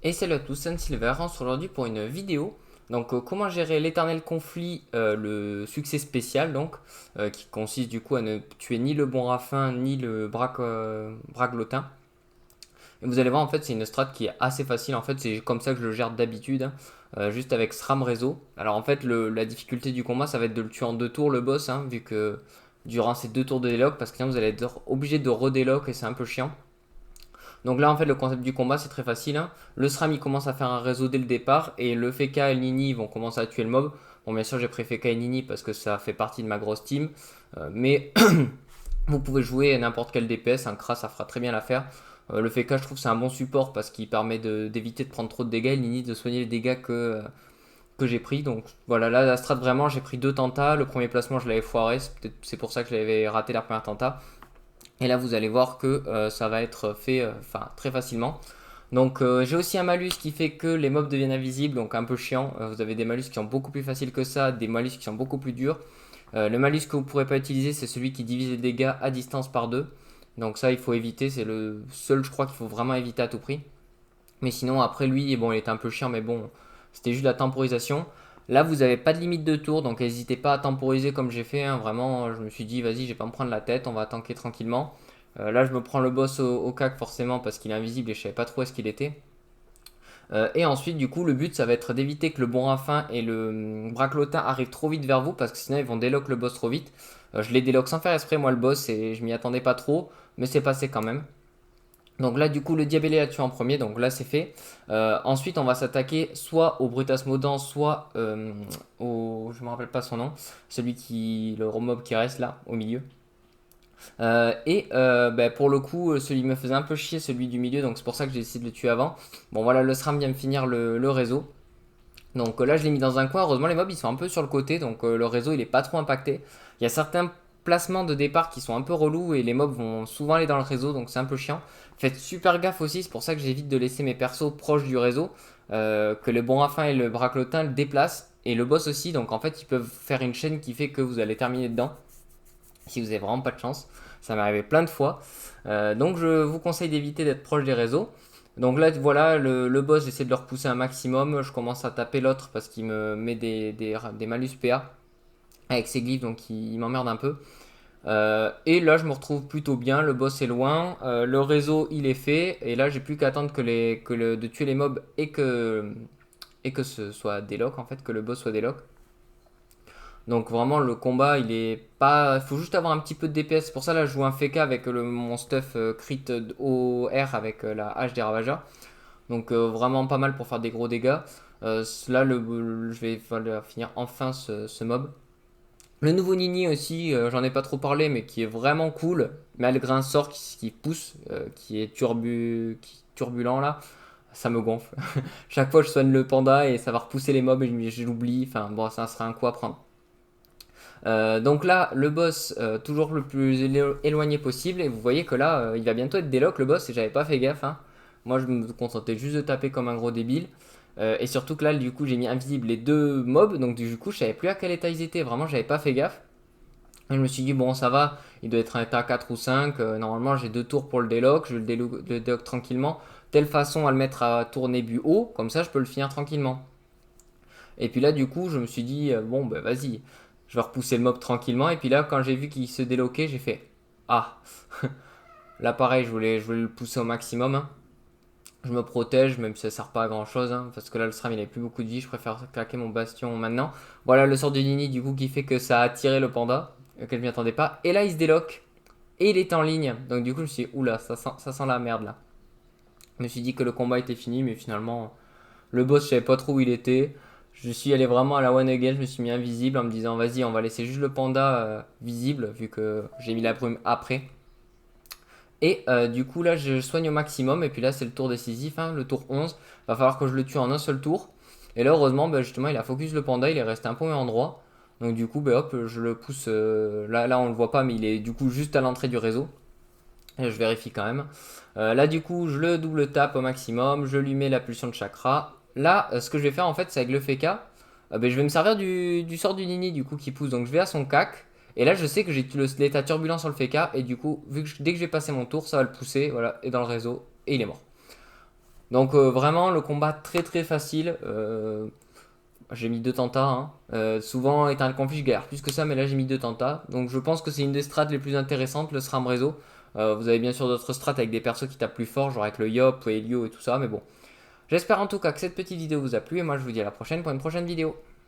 Et salut à tous, c'est Silver, on se retrouve aujourd'hui pour une vidéo. Donc comment gérer l'éternel conflit, le succès spécial qui consiste du coup à ne tuer ni le bon Raffin ni le Braglotin. Et vous allez voir en fait c'est une strat qui est assez facile, en fait c'est comme ça que je le gère d'habitude, juste avec SRAM réseau. Alors en fait la difficulté du combat ça va être de le tuer en deux tours le boss, vu que durant ces deux tours de déloc, parce que sinon vous allez être obligé de redéloc et c'est un peu chiant. Donc là, en fait, le concept du combat, c'est très facile, hein. Le SRAM, il commence à faire un réseau dès le départ, et le Feka et le Nini vont commencer à tuer le mob. Bon, bien sûr, j'ai pris Feka et Nini parce que ça fait partie de ma grosse team, mais vous pouvez jouer n'importe quel DPS, un Kra, ça fera très bien l'affaire. Le Feka, je trouve, c'est un bon support parce qu'il permet d'éviter de prendre trop de dégâts, et le Nini de soigner les dégâts que j'ai pris. Donc voilà, là, la strat, vraiment, j'ai pris deux tentas. Le premier placement, je l'avais foiré, c'est pour ça que j'avais raté la première tenta. Et là, vous allez voir que ça va être fait très facilement. Donc j'ai aussi un malus qui fait que les mobs deviennent invisibles, donc un peu chiant. Vous avez des malus qui sont beaucoup plus faciles que ça, des malus qui sont beaucoup plus durs. Le malus que vous ne pourrez pas utiliser, c'est celui qui divise les dégâts à distance par 2. Donc ça, il faut éviter, c'est le seul, je crois, qu'il faut vraiment éviter à tout prix. Mais sinon, après lui, bon, il était un peu chiant, mais bon, c'était juste la temporisation. Là, vous n'avez pas de limite de tour, donc n'hésitez pas à temporiser comme j'ai fait, hein. Vraiment, je me suis dit, vas-y, je vais pas me prendre la tête, on va tanker tranquillement. Là, je me prends le boss au cac forcément parce qu'il est invisible et je savais pas trop où est-ce qu'il était. Et ensuite, du coup, le but, ça va être d'éviter que le bon Raffin et le Braclotin arrivent trop vite vers vous parce que sinon, ils vont déloc le boss trop vite. Je l'ai déloc sans faire exprès, moi, le boss, et je m'y attendais pas trop, mais c'est passé quand même. Donc là, du coup, le Diabellé a tué en premier, donc là, c'est fait. Ensuite, on va s'attaquer soit au Brutasmodon, soit au. Je me rappelle pas son nom, celui qui. Le mob qui reste là, au milieu. Pour le coup, celui me faisait un peu chier, celui du milieu, donc c'est pour ça que j'ai décidé de le tuer avant. Bon voilà, le SRAM vient me finir le réseau. Donc là, je l'ai mis dans un coin. Heureusement, les mobs ils sont un peu sur le côté, donc le réseau il est pas trop impacté. Il y a certains placements de départ qui sont un peu relous et les mobs vont souvent aller dans le réseau, donc c'est un peu chiant. Faites super gaffe aussi, c'est pour ça que j'évite de laisser mes persos proches du réseau, que le bon Raffin et le Braclotin le déplacent, et le boss aussi, donc en fait ils peuvent faire une chaîne qui fait que vous allez terminer dedans si vous avez vraiment pas de chance. Ça m'est arrivé plein de fois. Donc je vous conseille d'éviter d'être proche des réseaux. Donc là, voilà, le boss, j'essaie de le repousser un maximum. Je commence à taper l'autre parce qu'il me met des malus PA avec ses glyphes, donc il m'emmerde un peu. Et là, je me retrouve plutôt bien. Le boss est loin. Le réseau, il est fait. Et là, j'ai plus qu'à attendre de tuer les mobs et que ce soit déloc, en fait, que le boss soit déloc. Donc vraiment le combat il est pas. Il faut juste avoir un petit peu de DPS. C'est pour ça là je joue un FK avec mon stuff crit au R avec la hache des ravageurs. Donc vraiment pas mal pour faire des gros dégâts. Là je vais finir enfin ce mob. Le nouveau Nini aussi, j'en ai pas trop parlé mais qui est vraiment cool. Malgré un sort qui pousse, qui est turbulent là. Ça me gonfle. Chaque fois je soigne le panda et ça va repousser les mobs et je l'oublie. Enfin bon ça sera un coup à prendre. Donc là, le boss, toujours le plus éloigné possible. Et vous voyez que là, il va bientôt être déloc le boss. Et j'avais pas fait gaffe, hein. Moi, je me contentais juste de taper comme un gros débile. Et surtout que là, du coup, j'ai mis invisible les deux mobs. Donc du coup, je savais plus à quel état ils étaient. Vraiment, j'avais pas fait gaffe. Et je me suis dit, bon, ça va. Il doit être à état 4 ou 5. Normalement, j'ai deux tours pour le déloc. Je le déloc tranquillement. Telle façon à le mettre à tourner but haut. Comme ça, je peux le finir tranquillement. Et puis là, du coup, je me suis dit, bon, bah vas-y, je vais repousser le mob tranquillement. Et puis là, quand j'ai vu qu'il se déloquait, j'ai fait, ah, là pareil, je voulais le pousser au maximum, hein. Je me protège, même si ça sert pas à grand chose, hein, parce que là, le SRAM il avait plus beaucoup de vie. Je préfère claquer mon bastion maintenant. Voilà le sort du Nini, du coup, qui fait que ça a attiré le panda, auquel je m'y attendais pas. Et là, il se déloque. Et il est en ligne. Donc, du coup, je me suis dit, oula, ça sent la merde là. Je me suis dit que le combat était fini, mais finalement, le boss, je savais pas trop où il était. Je suis allé vraiment à la one again, je me suis mis invisible en me disant vas-y, on va laisser juste le panda visible vu que j'ai mis la brume après. Et du coup là je soigne au maximum et puis là c'est le tour décisif, hein, le tour 11. Va falloir que je le tue en un seul tour. Et là heureusement bah, justement il a focus le panda, il est resté un peu au même endroit. Donc du coup bah, hop je le pousse, là on le voit pas mais il est du coup juste à l'entrée du réseau. Et je vérifie quand même. Là, du coup, je le double tape au maximum. Je lui mets la pulsion de chakra. Là, ce que je vais faire en fait, c'est avec le Feka. Ben, je vais me servir du sort du Nini du coup qui pousse. Donc, je vais à son cac. Et là, je sais que j'ai l'état turbulent sur le Feka. Et du coup, dès que je vais passer mon tour, ça va le pousser. Voilà, et dans le réseau. Et il est mort. Donc vraiment le combat très très facile. J'ai mis 2 tentats, hein. Souvent éteindre le conflit je galère plus que ça, mais là j'ai mis 2 tentats. Donc je pense que c'est une des strats les plus intéressantes, le SRAM réseau. Vous avez bien sûr d'autres strats avec des persos qui tapent plus fort, genre avec le Yop, Helio et tout ça, mais bon. J'espère en tout cas que cette petite vidéo vous a plu et moi je vous dis à la prochaine pour une prochaine vidéo.